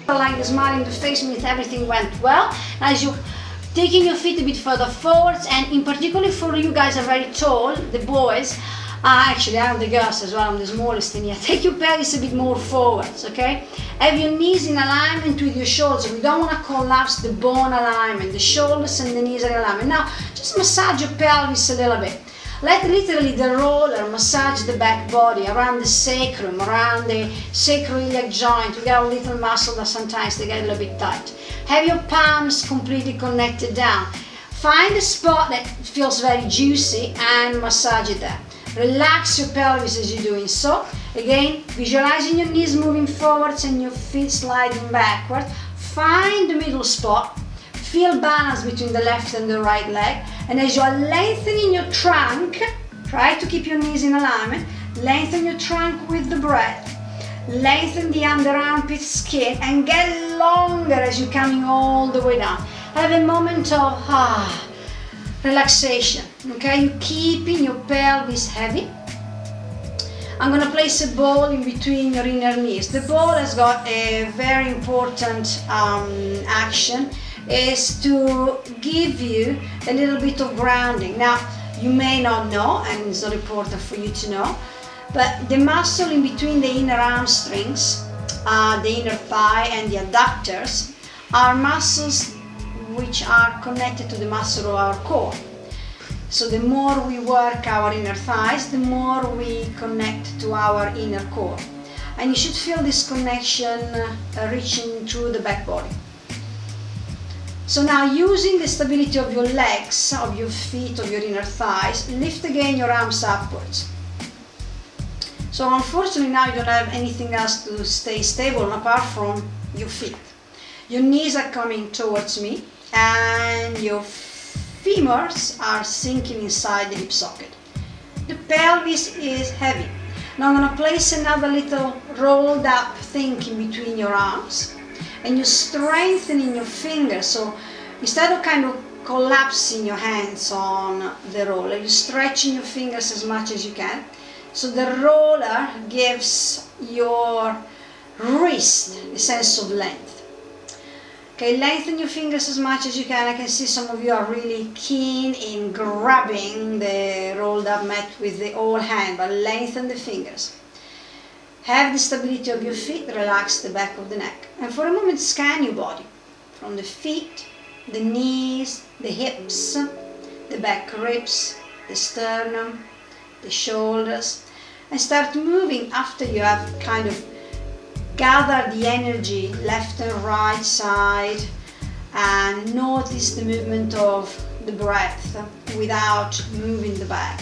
Like the smile in the face means everything went well. As you taking your feet a bit further forwards, and in particular for you guys are very tall, the boys, actually I'm the girls as well, I'm the smallest in here. Take your pelvis a bit more forwards, okay? Have your knees in alignment with your shoulders. We don't want to collapse the bone alignment. The shoulders and the knees are in alignment. Now, just massage your pelvis a little bit. Let literally the roller massage the back body around the sacrum, around the sacroiliac joint. We got a little muscle that sometimes they get a little bit tight. Have your palms completely connected down. Find a spot that feels very juicy and massage it there. Relax your pelvis as you're doing so. Again, visualizing your knees moving forwards and your feet sliding backward. Find the middle spot. Feel balance between the left and the right leg. And as you are lengthening your trunk, try to keep your knees in alignment. Lengthen your trunk with the breath. Lengthen the under armpit skin and get longer as you're coming all the way down. Have a moment of relaxation. Okay, you're keeping your pelvis heavy. I'm going to place a ball in between your inner knees. The ball has got a very important action, is to give you a little bit of grounding. Now, you may not know, and it's not important for you to know, but the muscle in between the inner hamstrings, the inner thigh and the adductors are muscles which are connected to the muscle of our core. So the more we work our inner thighs, the more we connect to our inner core. And you should feel this connection reaching through the back body. So now, using the stability of your legs, of your feet, of your inner thighs, lift again your arms upwards. So unfortunately now you don't have anything else to stay stable apart from your feet. Your knees are coming towards me and your femurs are sinking inside the hip socket. The pelvis is heavy. Now I'm going to place another little rolled up thing in between your arms, and you're strengthening your fingers. So instead of kind of collapsing your hands on the roller, you're stretching your fingers as much as you can. So the roller gives your wrist a sense of length. Okay, lengthen your fingers as much as you can. I can see some of you are really keen in grabbing the rolled up mat with the whole hand, but lengthen the fingers. Have the stability of your feet, relax the back of the neck. And for a moment, scan your body. From the feet, the knees, the hips, the back ribs, the sternum, the shoulders. And start moving after you have kind of gathered the energy left and right side, and notice the movement of the breath without moving the back.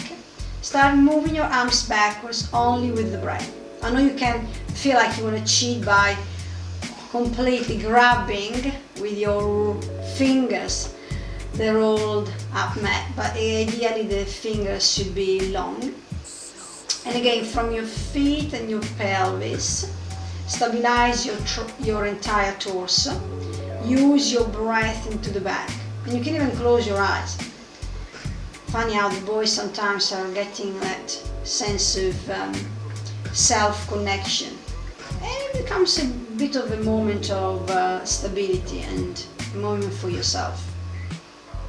Start moving your arms backwards only with the breath. I know you can feel like you want to cheat by completely grabbing with your fingers the rolled up mat, but ideally the fingers should be long. And again, from your feet and your pelvis, stabilize your entire torso. Use your breath into the back. And you can even close your eyes. Funny how the boys sometimes are getting that sense of self-connection. And it becomes a bit of a moment of stability and a moment for yourself.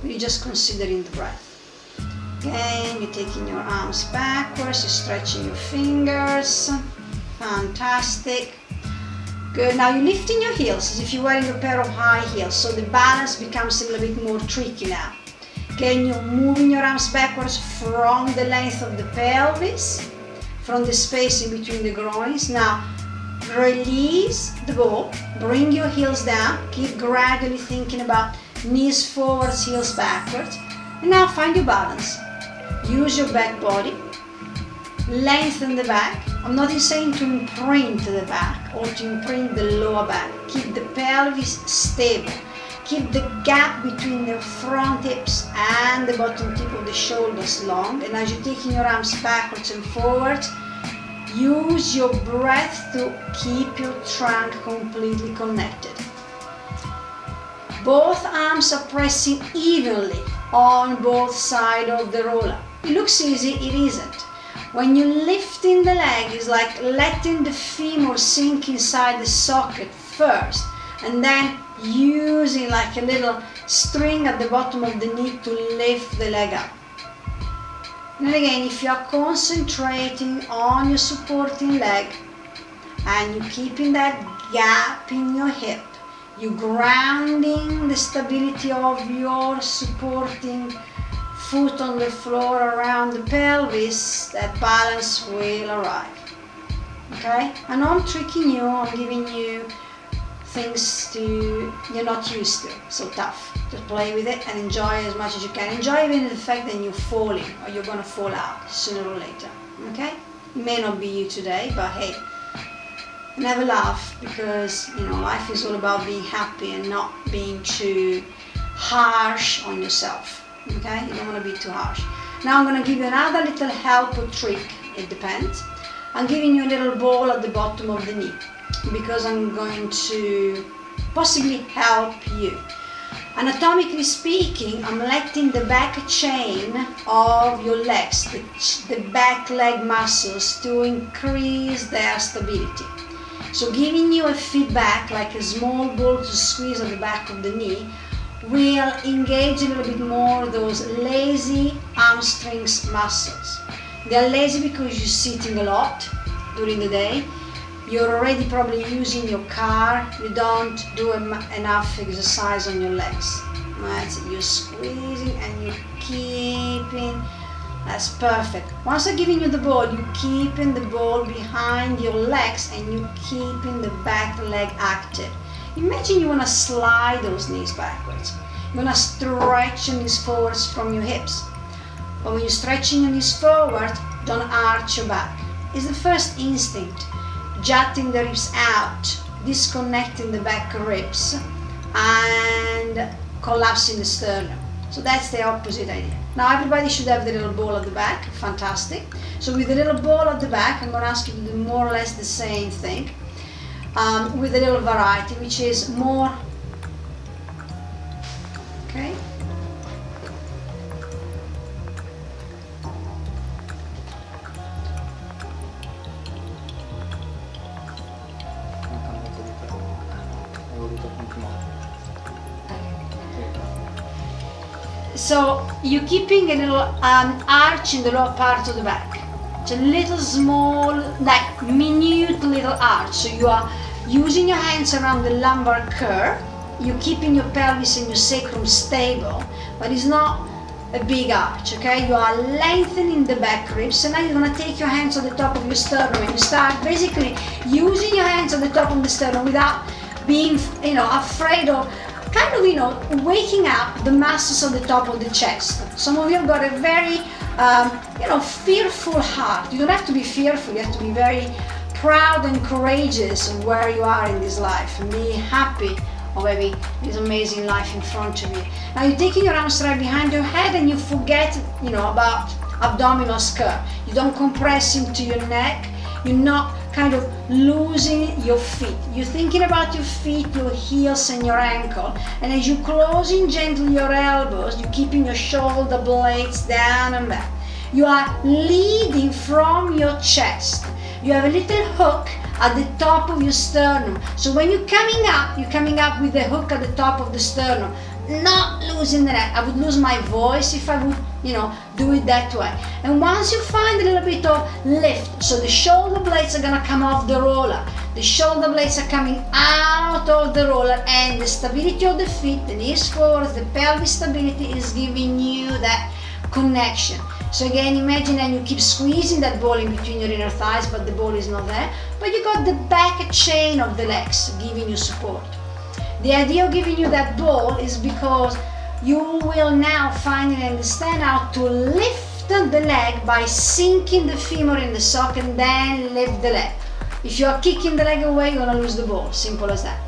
You're just considering the breath. Again, you're taking your arms backwards, you're stretching your fingers. Fantastic. Good. Now you're lifting your heels as if you're wearing a pair of high heels, so the balance becomes a little bit more tricky now. Okay, you're moving your arms backwards from the length of the pelvis, from the space in between the groins. Now release the ball, bring your heels down, keep gradually thinking about knees forwards, heels backwards. And now find your balance. Use your back body, lengthen the back. I'm not saying to imprint the back or to imprint the lower back. Keep the pelvis stable. Keep the gap between the front hips and the bottom tip of the shoulders long. And as you're taking your arms backwards and forwards, use your breath to keep your trunk completely connected. Both arms are pressing evenly on both sides of the roller. It looks easy, it isn't. When you're lifting the leg, it's like letting the femur sink inside the socket first, and then using like a little string at the bottom of the knee to lift the leg up. And again, if you are concentrating on your supporting leg and you're keeping that gap in your hip, you're grounding the stability of your supporting foot on the floor around the pelvis, that balance will arrive. Okay? I know I'm tricking you, I'm giving you things you're not used to, so tough. Just play with it and enjoy as much as you can. Enjoy even the fact that you're falling or you're gonna fall out sooner or later. Okay? It may not be you today, but hey, never laugh, because life is all about being happy and not being too harsh on yourself. Okay? You don't want to be too harsh. Now I'm going to give you another little help or trick. It depends. I'm giving you a little ball at the bottom of the knee, because I'm going to possibly help you. Anatomically speaking, I'm letting the back chain of your legs, the back leg muscles, to increase their stability. So giving you a feedback, like a small ball to squeeze at the back of the knee, will engage a little bit more those lazy hamstrings muscles. They are lazy because you're sitting a lot during the day. You're already probably using your car. You don't do enough exercise on your legs. Right? So you're squeezing and you're keeping. That's perfect. Once I'm giving you the ball, you're keeping the ball behind your legs and you're keeping the back leg active. Imagine you want to slide those knees backwards. You want to stretch your knees forwards from your hips. But when you're stretching your knees forward, don't arch your back. It's the first instinct. Jutting the ribs out, disconnecting the back ribs, and collapsing the sternum. So that's the opposite idea. Now everybody should have the little ball at the back. Fantastic. So with the little ball at the back, I'm going to ask you to do more or less the same thing, with a little variety, which is more. Okay. So you're keeping a little arch in the lower part of the back. It's a little small, like minute little arch. So you are using your hands around the lumbar curve. You're keeping your pelvis and your sacrum stable, but it's not a big arch, okay? You are lengthening the back ribs. So now you're gonna take your hands on the top of your sternum and you start basically using your hands on the top of the sternum without being, afraid of waking up the muscles on the top of the chest. Some of you have got a very, fearful heart. You don't have to be fearful, you have to be very proud and courageous of where you are in this life and be happy of having this amazing life in front of you. Now you're taking your arms right behind your head and you forget, about abdominal curve. You don't compress into your neck. You're not kind of losing your feet. You're thinking about your feet, your heels and your ankle. And as you're closing gently your elbows, you're keeping your shoulder blades down and back. You are leading from your chest. You have a little hook at the top of your sternum. So when you're coming up with the hook at the top of the sternum, not losing the neck. I would lose my voice if I would, do it that way. And once you find a little bit of lift, so the shoulder blades are gonna come off the roller. The shoulder blades are coming out of the roller, and the stability of the feet, the knees forward, the pelvic stability is giving you that connection. So again, imagine that you keep squeezing that ball in between your inner thighs, but the ball is not there. But you got the back chain of the legs giving you support. The idea of giving you that ball is because you will now find and understand how to lift the leg by sinking the femur in the socket and then lift the leg. If you are kicking the leg away, you're gonna lose the ball. Simple as that.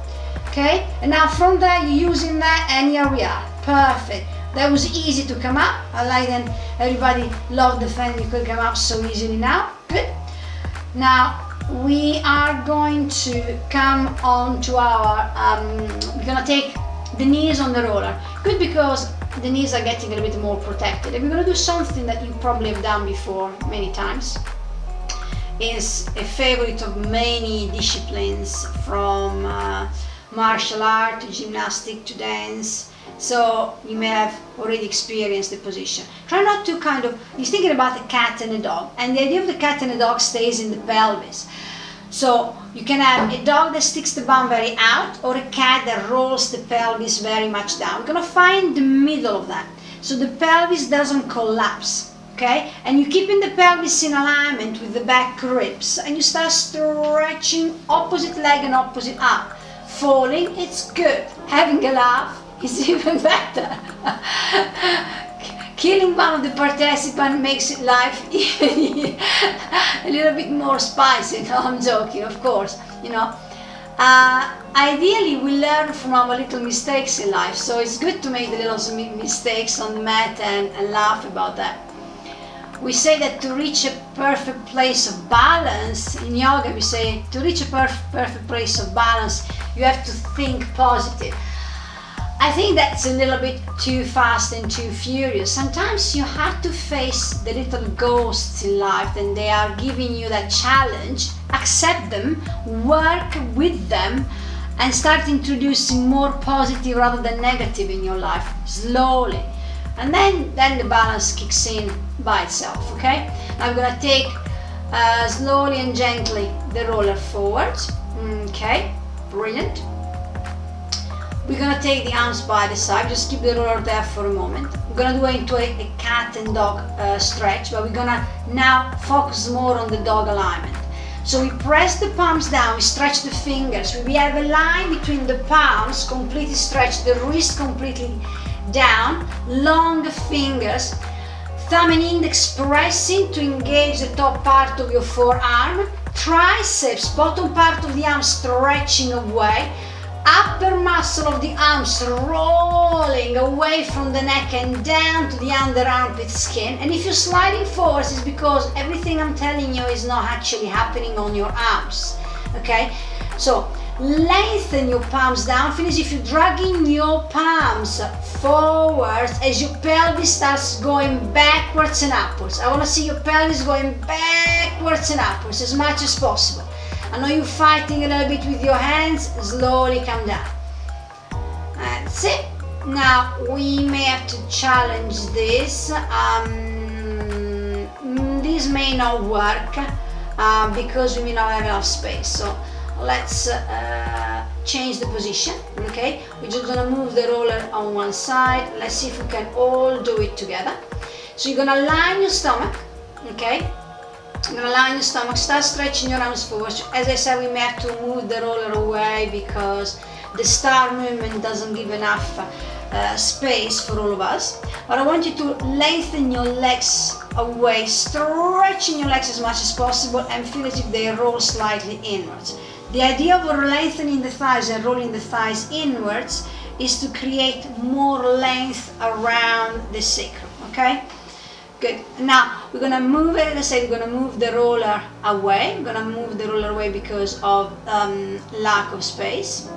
Okay? And now from there, you're using that, and here we are. Perfect. That was easy to come up. I like that everybody loved the fact you could come up so easily now. Good. Now, we are going to come on to our, we're gonna take the knees on the roller. Good, because the knees are getting a little bit more protected. And we're gonna do something that you probably have done before many times. It's a favorite of many disciplines from martial art, to gymnastic, to dance. So you may have already experienced the position. Try not to you're thinking about a cat and a dog, and the idea of the cat and the dog stays in the pelvis. So you can have a dog that sticks the bum very out, or a cat that rolls the pelvis very much down. We're gonna find the middle of that, so the pelvis doesn't collapse, okay? And you keeping the pelvis in alignment with the back ribs, and you start stretching opposite leg and opposite arm. Falling, it's good. Having a laugh is even better. Killing one of the participants makes life even a little bit more spicy. No, I'm joking, of course. Ideally, we learn from our little mistakes in life, so it's good to make the little mistakes on the mat and laugh about that. We say that to reach a perfect place of balance, in yoga we say to reach a perfect place of balance, you have to think positive. I think that's a little bit too fast and too furious. Sometimes you have to face the little ghosts in life, and they are giving you that challenge. Accept them, work with them, and start introducing more positive rather than negative in your life, slowly. And then the balance kicks in by itself, okay? Now I'm gonna take slowly and gently the roller forward. Okay, brilliant. We're gonna take the arms by the side, just keep the roller there for a moment. We're gonna do into a cat and dog stretch, but we're gonna now focus more on the dog alignment. So we press the palms down, we stretch the fingers, we have a line between the palms, completely stretched, the wrist completely down, long fingers, thumb and index pressing to engage the top part of your forearm, triceps, bottom part of the arm stretching away, upper muscle of the arms rolling away from the neck and down to the under armpit skin. And if you're sliding forward, it's because everything I'm telling you is not actually happening on your arms, okay? So lengthen your palms down. Finish if you're dragging your palms forwards as your pelvis starts going backwards and upwards. I want to see your pelvis going backwards and upwards as much as possible. I know you're fighting a little bit with your hands. Slowly come down. That's it. Now we may have to challenge this. This may not work because we may not have enough space. So let's change the position, okay? We're just gonna move the roller on one side. Let's see if we can all do it together. So you're gonna line your stomach, okay? You're gonna line your stomach, start stretching your arms forward. As I said, we may have to move the roller away because the star movement doesn't give enough space for all of us. But I want you to lengthen your legs away, stretching your legs as much as possible and feel as if they roll slightly inwards. The idea of lengthening the thighs and rolling the thighs inwards is to create more length around the sacrum, okay? Good. Now we're gonna move it, let's say we're gonna move the roller away. We're gonna move the roller away because of lack of space.